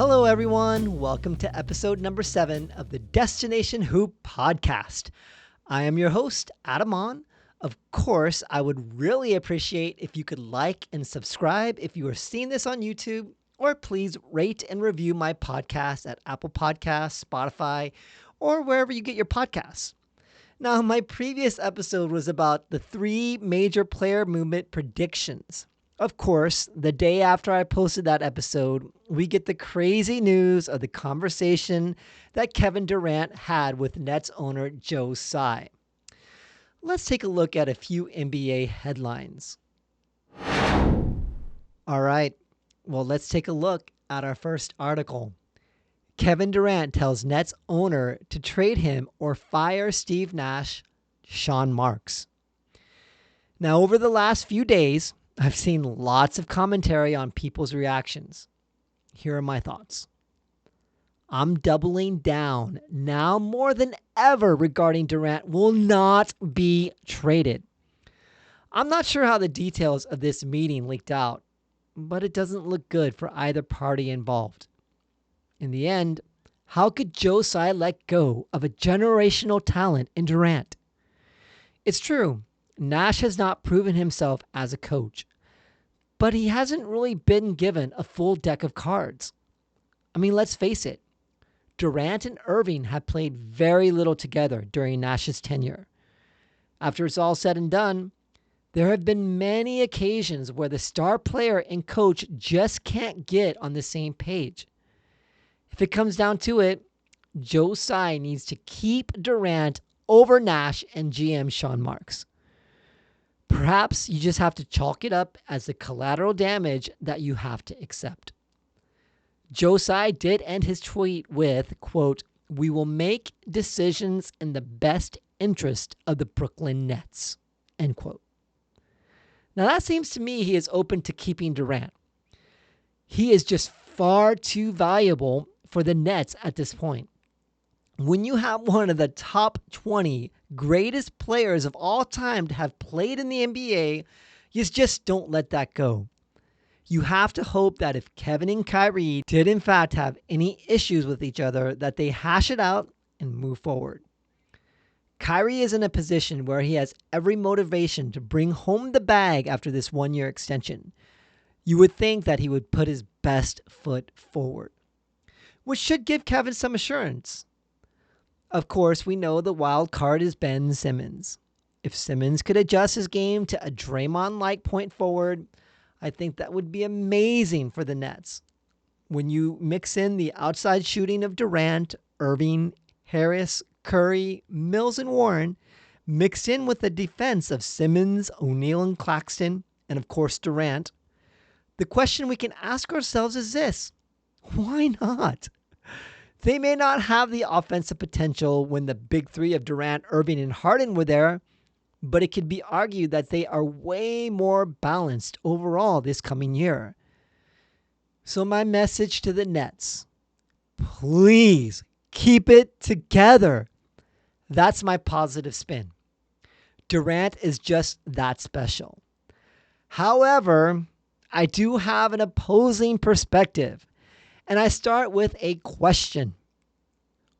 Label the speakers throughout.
Speaker 1: Hello, everyone. Welcome to episode number 7 of the Destination Hoop podcast. I am your host, Adam On. Of course, I would really appreciate if you could like and subscribe if you are seeing this on YouTube, or please rate and review my podcast at Apple Podcasts, Spotify, or wherever you get your podcasts. Now, my previous episode was about the 3 major player movement predictions. Of course, the day after I posted that episode, we get the crazy news of the conversation that Kevin Durant had with Nets owner Joe Tsai. Let's take a look at a few NBA headlines. All right, well, let's take a look at our first article. Kevin Durant tells Nets owner to trade him or fire Steve Nash, Sean Marks. Now, over the last few days, I've seen lots of commentary on people's reactions. Here are my thoughts. I'm doubling down now more than ever regarding Durant will not be traded. I'm not sure how the details of this meeting leaked out, but it doesn't look good for either party involved. In the end, how could Joe Tsai let go of a generational talent in Durant? It's true, Nash has not proven himself as a coach, but he hasn't really been given a full deck of cards. I mean, let's face it, Durant and Irving have played very little together during Nash's tenure. After it's all said and done, there have been many occasions where the star player and coach just can't get on the same page. If it comes down to it, Joe Tsai needs to keep Durant over Nash and GM Sean Marks. Perhaps you just have to chalk it up as the collateral damage that you have to accept. Joe Tsai did end his tweet with, quote, "We will make decisions in the best interest of the Brooklyn Nets," end quote. Now that seems to me he is open to keeping Durant. He is just far too valuable for the Nets at this point. When you have one of the top 20 greatest players of all time to have played in the NBA, you just don't let that go. You have to hope that if Kevin and Kyrie did in fact have any issues with each other, that they hash it out and move forward. Kyrie is in a position where he has every motivation to bring home the bag after this one-year extension. You would think that he would put his best foot forward, which should give Kevin some assurance. Of course, we know the wild card is Ben Simmons. If Simmons could adjust his game to a Draymond-like point forward, I think that would be amazing for the Nets. When you mix in the outside shooting of Durant, Irving, Harris, Curry, Mills, and Warren, mixed in with the defense of Simmons, O'Neal, and Claxton, and of course Durant, the question we can ask ourselves is this: why not? They may not have the offensive potential when the big 3 of Durant, Irving, and Harden were there, but it could be argued that they are way more balanced overall this coming year. So my message to the Nets: please keep it together. That's my positive spin. Durant is just that special. However, I do have an opposing perspective. And I start with a question.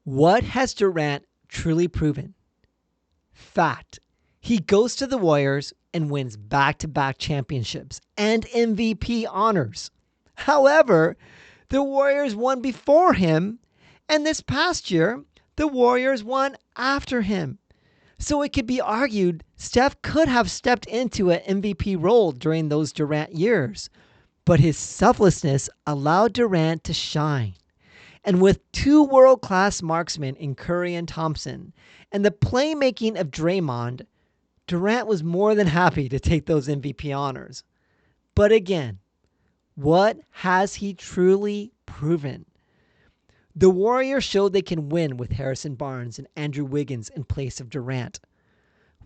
Speaker 1: What has Durant truly proven? Fact. He goes to the Warriors and wins back-to-back championships and MVP honors. However, the Warriors won before him, and this past year, the Warriors won after him. So it could be argued Steph could have stepped into an MVP role during those Durant years. But his selflessness allowed Durant to shine. And with 2 world-class marksmen in Curry and Thompson, and the playmaking of Draymond, Durant was more than happy to take those MVP honors. But again, what has he truly proven? The Warriors showed they can win with Harrison Barnes and Andrew Wiggins in place of Durant.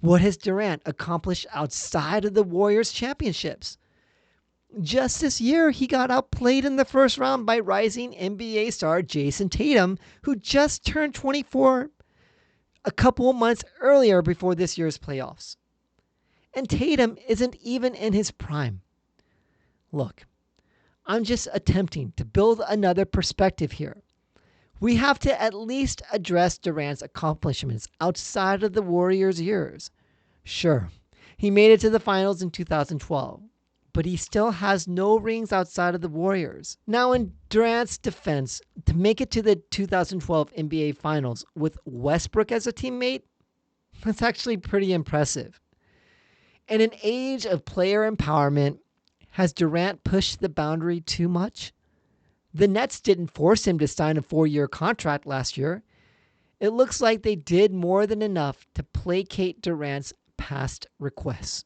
Speaker 1: What has Durant accomplished outside of the Warriors championships? Just this year, he got outplayed in the first round by rising NBA star Jason Tatum, who just turned 24 a couple of months earlier before this year's playoffs. And Tatum isn't even in his prime. Look, I'm just attempting to build another perspective here. We have to at least address Durant's accomplishments outside of the Warriors' years. Sure, he made it to the finals in 2012, but he still has no rings outside of the Warriors. Now, in Durant's defense, to make it to the 2012 NBA Finals with Westbrook as a teammate, that's actually pretty impressive. In an age of player empowerment, has Durant pushed the boundary too much? The Nets didn't force him to sign a 4-year contract last year. It looks like they did more than enough to placate Durant's past requests.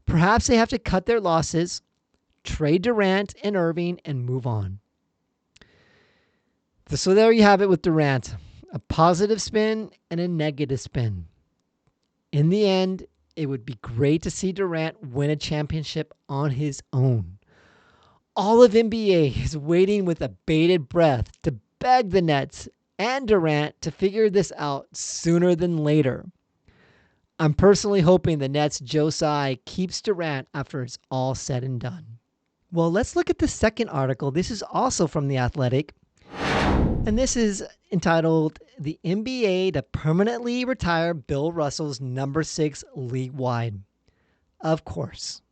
Speaker 1: Perhaps they have to cut their losses, trade Durant and Irving, and move on. So there you have it with Durant. A positive spin and a negative spin. In the end, it would be great to see Durant win a championship on his own. All of NBA is waiting with a bated breath to beg the Nets and Durant to figure this out sooner than later. I'm personally hoping the Nets' Joe Tsai keeps Durant after it's all said and done. Well, let's look at the second article. This is also from The Athletic, and this is entitled, "The NBA to Permanently Retire Bill Russell's number 6 league-wide." Of course.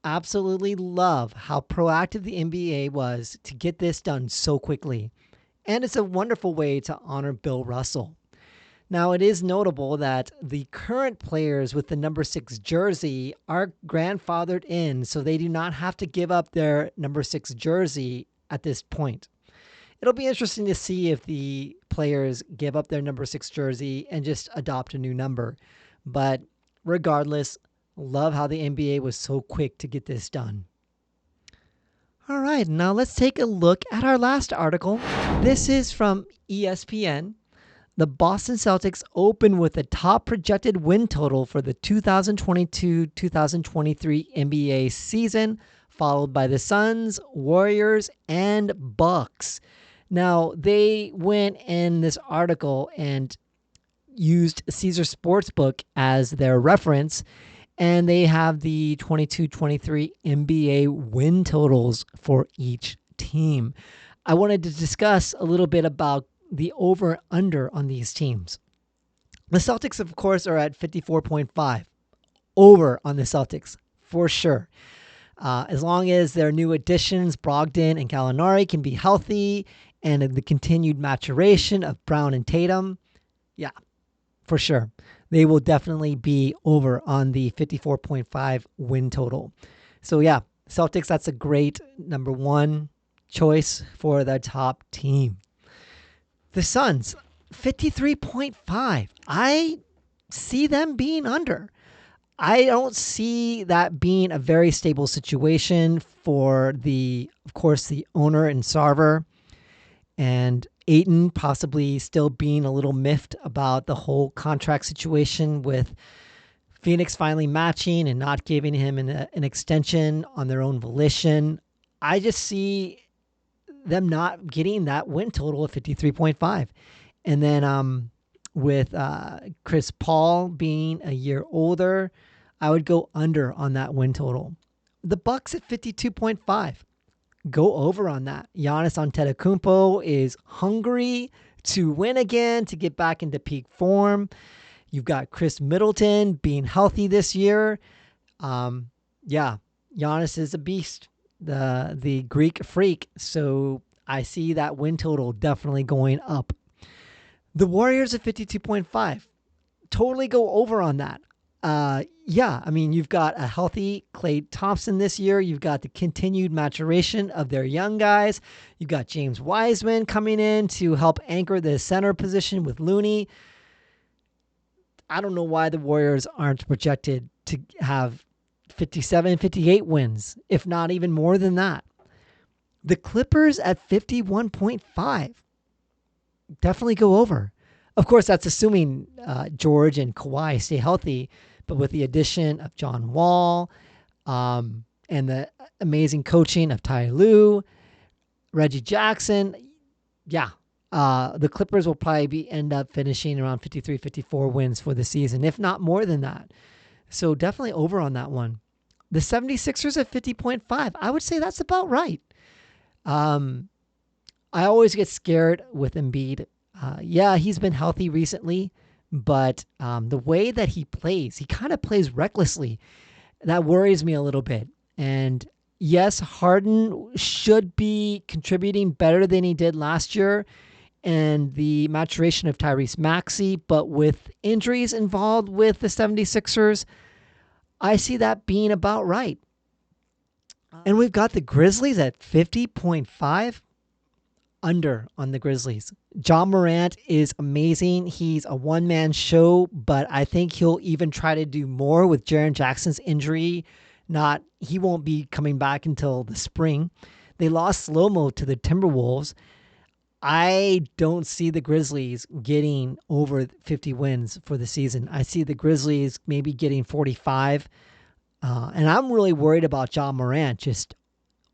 Speaker 1: Absolutely love how proactive the NBA was to get this done so quickly. And it's a wonderful way to honor Bill Russell. Now, it is notable that the current players with the number 6 jersey are grandfathered in, so they do not have to give up their number 6 jersey at this point. It'll be interesting to see if the players give up their number 6 jersey and just adopt a new number. But regardless, love how the NBA was so quick to get this done. All right, now let's take a look at our last article. This is from ESPN. The Boston Celtics open with the top projected win total for the 2022-2023 NBA season, followed by the Suns, Warriors, and Bucks. Now, they went in this article and used Caesar Sportsbook as their reference, and they have the 22-23 NBA win totals for each team. I wanted to discuss a little bit about the over-under on these teams. The Celtics, of course, are at 54.5. Over on the Celtics, for sure. As long as their new additions, Brogdon and Gallinari, can be healthy, and the continued maturation of Brown and Tatum, yeah, for sure. They will definitely be over on the 54.5 win total. So yeah, Celtics, that's a great number 1 choice for the top team. The Suns, 53.5. I see them being under. I don't see that being a very stable situation for of course, the owner and Sarver, and Ayton possibly still being a little miffed about the whole contract situation with Phoenix finally matching and not giving him an extension on their own volition. I just see them not getting that win total of 53.5. And then with Chris Paul being a year older, I would go under on that win total. The Bucks at 52.5. Go over on that. Giannis Antetokounmpo is hungry to win again, to get back into peak form. You've got Chris Middleton being healthy this year. Giannis is a beast, the Greek freak. So I see that win total definitely going up. The Warriors at 52.5. Totally go over on that. You've got a healthy Klay Thompson this year. You've got the continued maturation of their young guys. You've got James Wiseman coming in to help anchor the center position with Looney. I don't know why the Warriors aren't projected to have 57, 58 wins, if not even more than that. The Clippers at 51.5. Definitely go over. Of course, that's assuming George and Kawhi stay healthy, but with the addition of John Wall and the amazing coaching of Ty Lue, Reggie Jackson, the Clippers will probably end up finishing around 53, 54 wins for the season, if not more than that. So definitely over on that one. The 76ers at 50.5. I would say that's about right. I always get scared with Embiid. Yeah, he's been healthy recently, but the way that he plays, he kind of plays recklessly. That worries me a little bit. And yes, Harden should be contributing better than he did last year and the maturation of Tyrese Maxey, but with injuries involved with the 76ers, I see that being about right. And we've got the Grizzlies at 50.5 under on the Grizzlies. John Morant is amazing. He's a one-man show, but I think he'll even try to do more with Jaren Jackson's injury. He won't be coming back until the spring. They lost slow-mo to the Timberwolves. I don't see the Grizzlies getting over 50 wins for the season. I see the Grizzlies maybe getting 45. And I'm really worried about John Morant just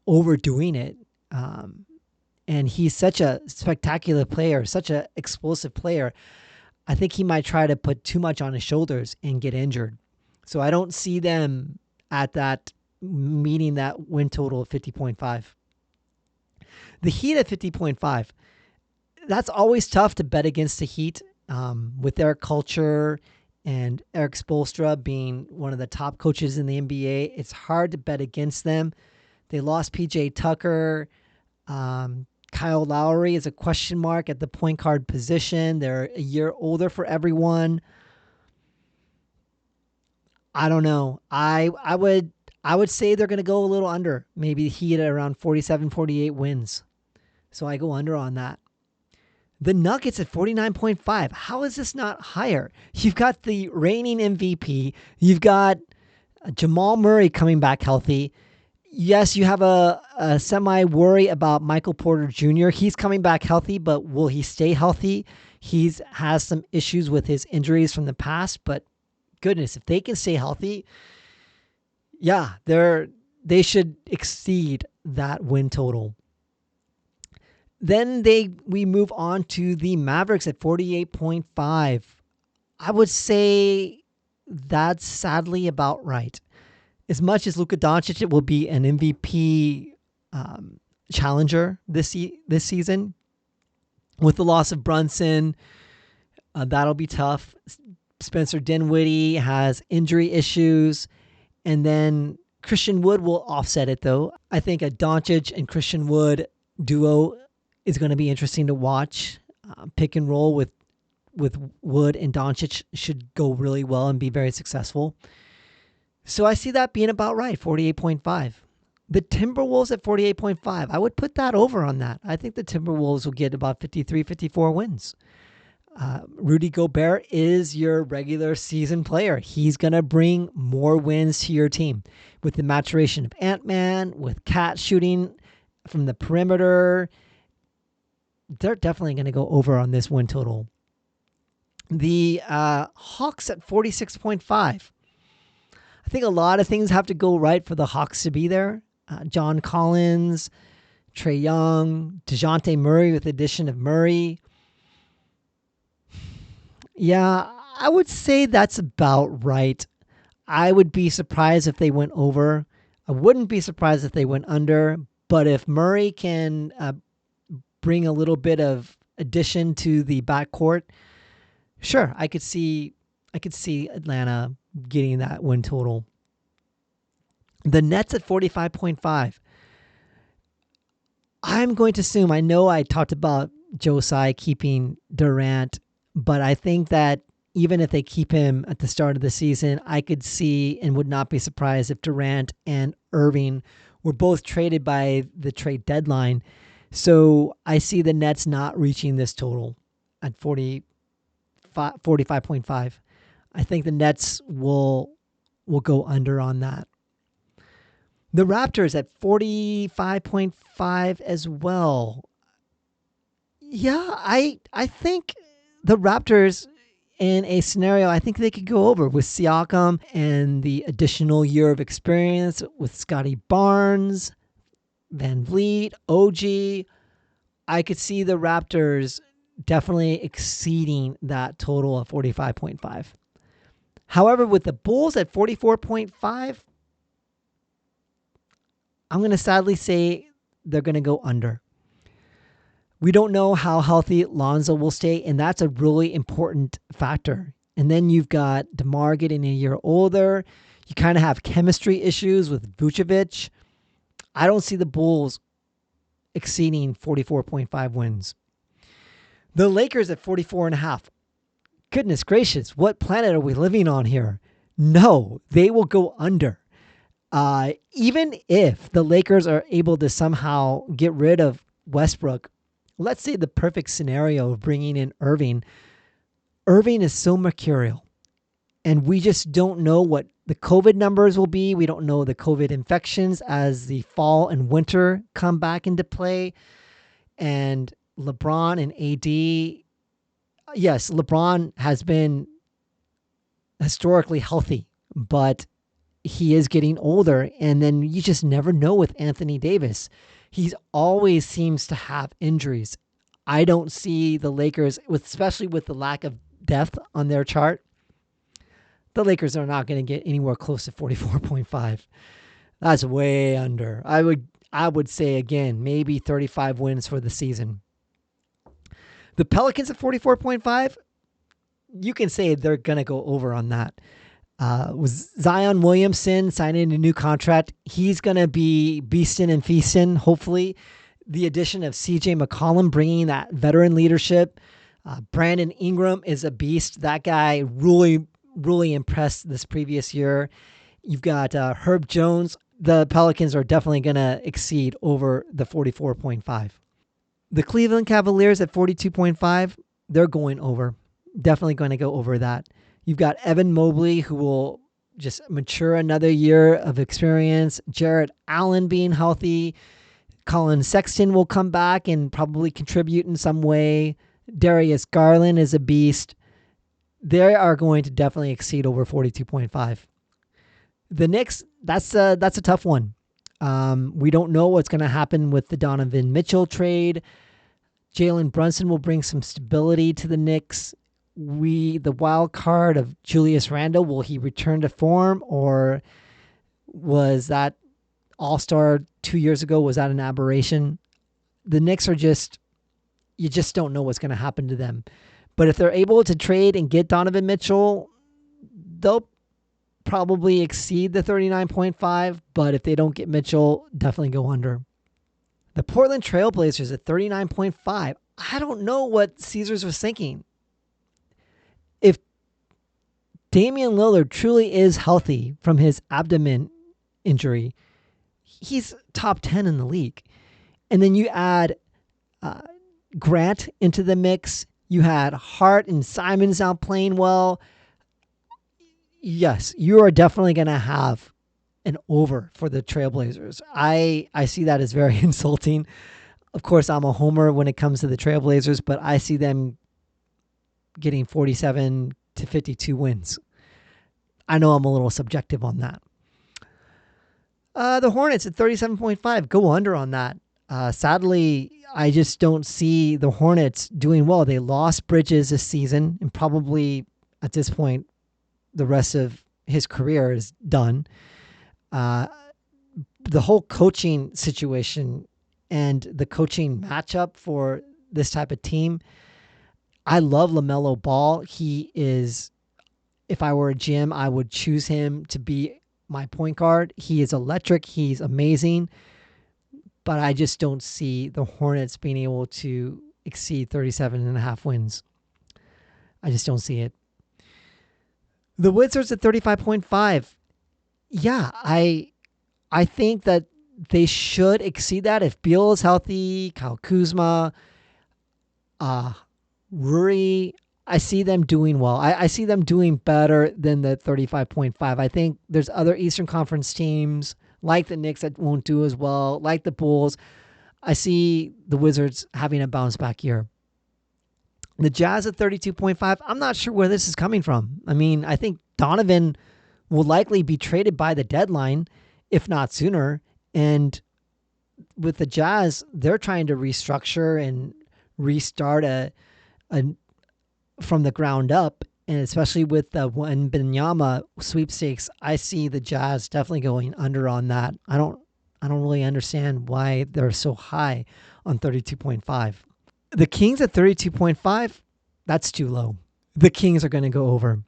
Speaker 1: overdoing it. And he's such a spectacular player, such an explosive player. I think he might try to put too much on his shoulders and get injured. So I don't see them at that meeting that win total of 50.5. The Heat at 50.5. That's always tough to bet against the Heat with their culture and Eric Spoelstra being one of the top coaches in the NBA. It's hard to bet against them. They lost PJ Tucker. Kyle Lowry is a question mark at the point guard position. They're a year older for everyone. I don't know. I would say they're going to go a little under. Maybe the Heat at around 47, 48 wins. So I go under on that. The Nuggets at 49.5. How is this not higher? You've got the reigning MVP. You've got Jamal Murray coming back healthy. Yes, you have a semi-worry about Michael Porter Jr. He's coming back healthy, but will he stay healthy? He has some issues with his injuries from the past, but goodness, if they can stay healthy, yeah, they should exceed that win total. Then we move on to the Mavericks at 48.5. I would say that's sadly about right. As much as Luka Doncic will be an MVP challenger this season, with the loss of Brunson, that'll be tough. Spencer Dinwiddie has injury issues, and then Christian Wood will offset it, though. I think a Doncic and Christian Wood duo is going to be interesting to watch. Pick and roll with Wood and Doncic should go really well and be very successful. So I see that being about right, 48.5. The Timberwolves at 48.5. I would put that over on that. I think the Timberwolves will get about 53, 54 wins. Rudy Gobert is your regular season player. He's going to bring more wins to your team with the maturation of Ant-Man, with Cat shooting from the perimeter. They're definitely going to go over on this win total. The Hawks at 46.5. I think a lot of things have to go right for the Hawks to be there. John Collins, Trae Young, DeJounte Murray with the addition of Murray. Yeah, I would say that's about right. I would be surprised if they went over. I wouldn't be surprised if they went under. But if Murray can bring a little bit of addition to the backcourt, sure, I could see Atlanta getting that win total. The Nets at 45.5. I'm going to assume, I know I talked about Joe Tsai keeping Durant, but I think that even if they keep him at the start of the season, I could see and would not be surprised if Durant and Irving were both traded by the trade deadline. So I see the Nets not reaching this total at 45.5. I think the Nets will go under on that. The Raptors at 45.5 as well. Yeah, I think the Raptors in a scenario, I think they could go over with Siakam and the additional year of experience with Scotty Barnes, Van Vliet, OG. I could see the Raptors definitely exceeding that total of 45.5. However, with the Bulls at 44.5, I'm going to sadly say they're going to go under. We don't know how healthy Lonzo will stay, and that's a really important factor. And then you've got DeMar getting a year older. You kind of have chemistry issues with Vucevic. I don't see the Bulls exceeding 44.5 wins. The Lakers at 44.5. Goodness gracious, what planet are we living on here? No, they will go under. Even if the Lakers are able to somehow get rid of Westbrook, let's say the perfect scenario of bringing in Irving. Irving is so mercurial, and we just don't know what the COVID numbers will be. We don't know the COVID infections as the fall and winter come back into play. And LeBron and AD, yes, LeBron has been historically healthy, but he is getting older. And then you just never know with Anthony Davis. He always seems to have injuries. I don't see the Lakers, especially with the lack of depth on their chart, the Lakers are not going to get anywhere close to 44.5. That's way under. I would say, again, maybe 35 wins for the season. The Pelicans at 44.5, you can say they're going to go over on that. Was Zion Williamson signing a new contract? He's going to be beasting and feasting, hopefully. The addition of CJ McCollum bringing that veteran leadership. Brandon Ingram is a beast. That guy really, really impressed this previous year. You've got Herb Jones. The Pelicans are definitely going to exceed over the 44.5. The Cleveland Cavaliers at 42.5, they're going over. Definitely going to go over that. You've got Evan Mobley, who will just mature another year of experience. Jarrett Allen being healthy. Colin Sexton will come back and probably contribute in some way. Darius Garland is a beast. They are going to definitely exceed over 42.5. The Knicks, that's a tough one. We don't know what's going to happen with the Donovan Mitchell trade. Jalen Brunson will bring some stability to the Knicks. The wild card of Julius Randle, will he return to form, or was that All-Star 2 years ago, was that an aberration? The Knicks are you just don't know what's going to happen to them. But if they're able to trade and get Donovan Mitchell, they'll probably exceed the 39.5. But if they don't get Mitchell, definitely go under. The Portland Trailblazers at 39.5. I don't know what Caesars was thinking. If Damian Lillard truly is healthy from his abdomen injury, he's top 10 in the league. And then you add Grant into the mix. You had Hart and Simons now playing well. Yes, you are definitely going to have an over for the Trailblazers. I see that as very insulting. Of course, I'm a homer when it comes to the Trailblazers, but I see them getting 47 to 52 wins. I know I'm a little subjective on that. The Hornets at 37.5, go under on that. Sadly, I just don't see the Hornets doing well. They lost Bridges this season, and probably at this point, the rest of his career is done. The whole coaching situation and the coaching matchup for this type of team, I love LaMelo Ball. He is, if I were a GM, I would choose him to be my point guard. He is electric. He's amazing. But I just don't see the Hornets being able to exceed 37.5 wins. I just don't see it. The Wizards at 35.5. Yeah, I think that they should exceed that if Beal is healthy, Kyle Kuzma, Ruri. I see them doing well. I see them doing better than the 35.5. I think there's other Eastern Conference teams like the Knicks that won't do as well, like the Bulls. I see the Wizards having a bounce back year. The Jazz at 32.5. I'm not sure where this is coming from. I mean, I think Donovan will likely be traded by the deadline, if not sooner. And with the Jazz, they're trying to restructure and restart from the ground up. And especially with the Wembanyama sweepstakes, I see the Jazz definitely going under on that. I don't I don't really understand why they're so high on 32.5. The Kings at 32.5, that's too low. The Kings are going to go over.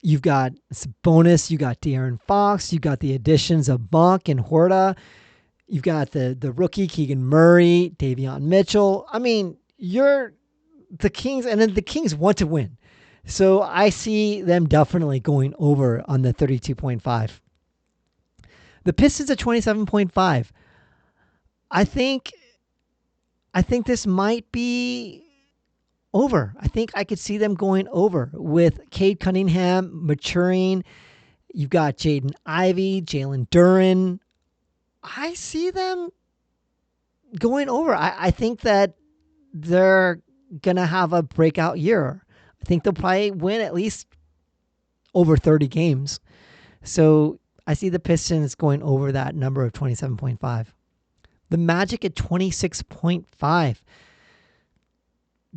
Speaker 1: You've got Sabonis, you got De'Aaron Fox, you got the additions of Monk and Horta. You've got the rookie Keegan Murray, Davion Mitchell. I mean, you're the Kings, and then the Kings want to win. So I see them definitely going over on the 32.5. The Pistons at 27.5. I think this might be over. I think I could see them going over with Cade Cunningham maturing. You've got Jaden Ivey, Jalen Duren. I see them going over. I think that they're going to have a breakout year. I think they'll probably win at least over 30 games. So I see the Pistons going over that number of 27.5. The Magic at 26.5.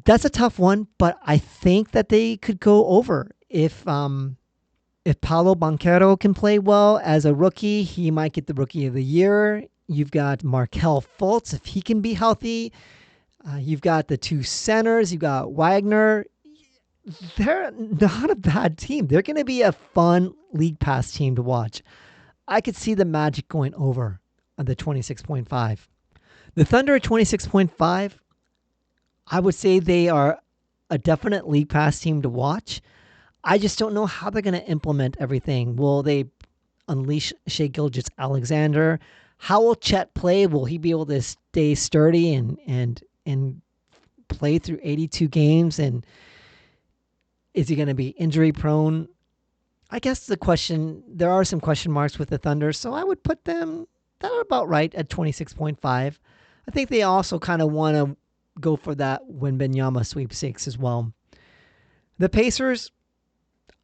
Speaker 1: That's a tough one, but I think that they could go over. If Paolo Banchero can play well as a rookie, he might get the Rookie of the Year. You've got Markelle Fultz, if he can be healthy. You've got the two centers. You've got Wagner. They're not a bad team. They're going to be a fun League Pass team to watch. I could see the Magic going over on the 26.5. The Thunder at 26.5, I would say they are a definite League Pass team to watch. I just don't know how they're going to implement everything. Will they unleash Shai Gilgeous-Alexander? How will Chet play? Will he be able to stay sturdy and play through 82 games? And is he going to be injury prone? I guess there are some question marks with the Thunder, so I would put them, they're about right at 26.5. I think they also kind of want to go for that Wembanyama sweepstakes as well. The Pacers,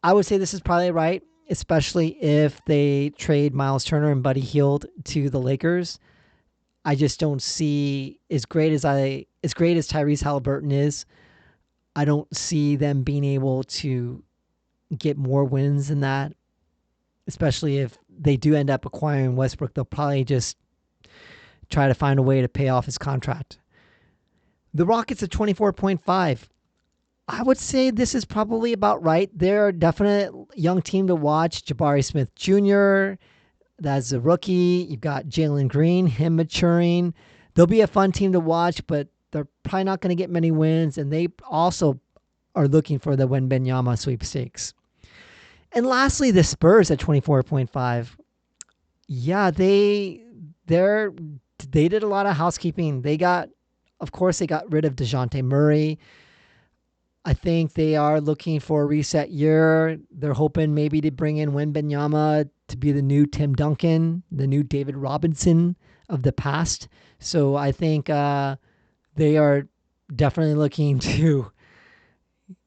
Speaker 1: I would say this is probably right, especially if they trade Miles Turner and Buddy Hield to the Lakers. I just don't see, as great as Tyrese Halliburton is, I don't see them being able to get more wins than that, especially if they do end up acquiring Westbrook. They'll probably just try to find a way to pay off his contract. The Rockets at 24.5. I would say this is probably about right. They're a definite young team to watch. Jabari Smith Jr., that's a rookie. You've got Jalen Green, him maturing. They'll be a fun team to watch, but they're probably not going to get many wins, and they also are looking for the Wembanyama sweepstakes. And lastly, the Spurs at 24.5. Yeah, they did a lot of housekeeping. They got rid of DeJounte Murray. I think they are looking for a reset year. They're hoping maybe to bring in Wembanyama to be the new Tim Duncan, the new David Robinson of the past. So I think they are definitely looking to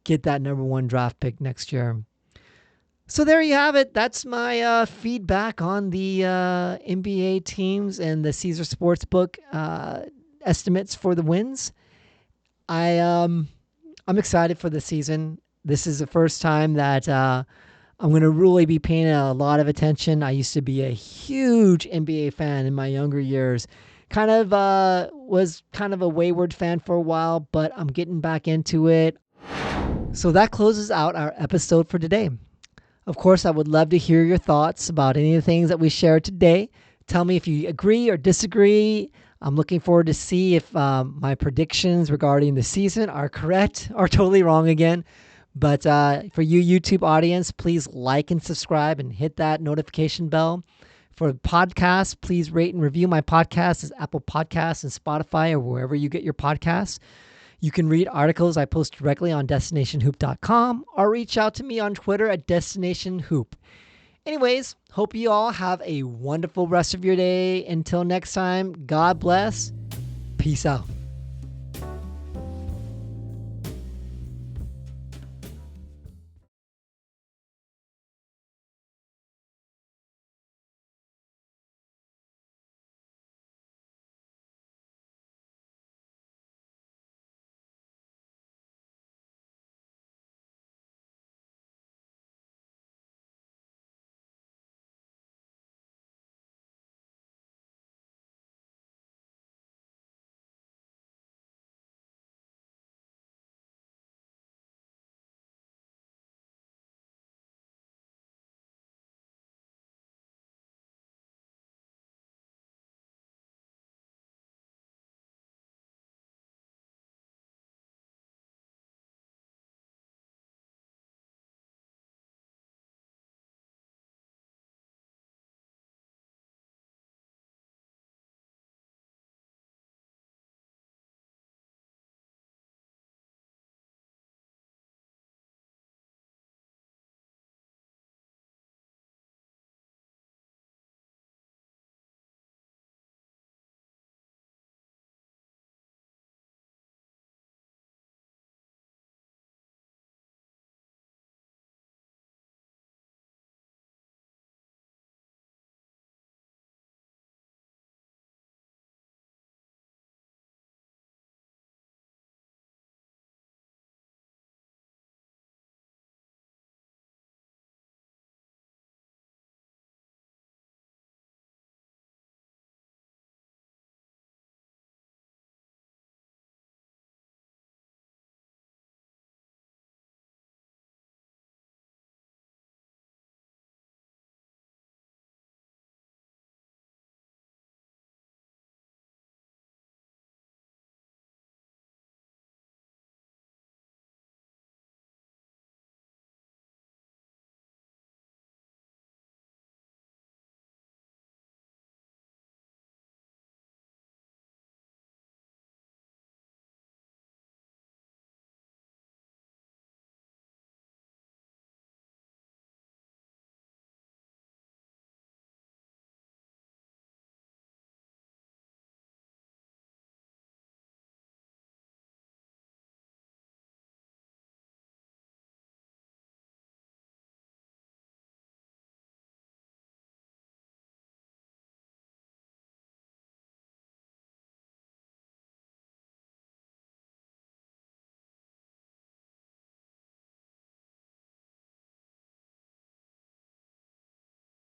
Speaker 1: get that number one draft pick next year. So there you have it. That's my feedback on the NBA teams and the Caesar Sportsbook estimates for the wins. I'm excited for the season. This is the first time that I'm going to really be paying a lot of attention. I used to be a huge NBA fan in my younger years. Was kind of a wayward fan for a while, but I'm getting back into it. So that closes out our episode for today. Of course, I would love to hear your thoughts about any of the things that we shared today. Tell me if you agree or disagree. I'm looking forward to see if my predictions regarding the season are correct or totally wrong again. But for you YouTube audience, please like and subscribe and hit that notification bell. For podcasts, please rate and review my podcast as Apple Podcasts and Spotify or wherever you get your podcasts. You can read articles I post directly on destinationhoop.com or reach out to me on Twitter at destinationhoop. Anyways, hope you all have a wonderful rest of your day. Until next time, God bless. Peace out.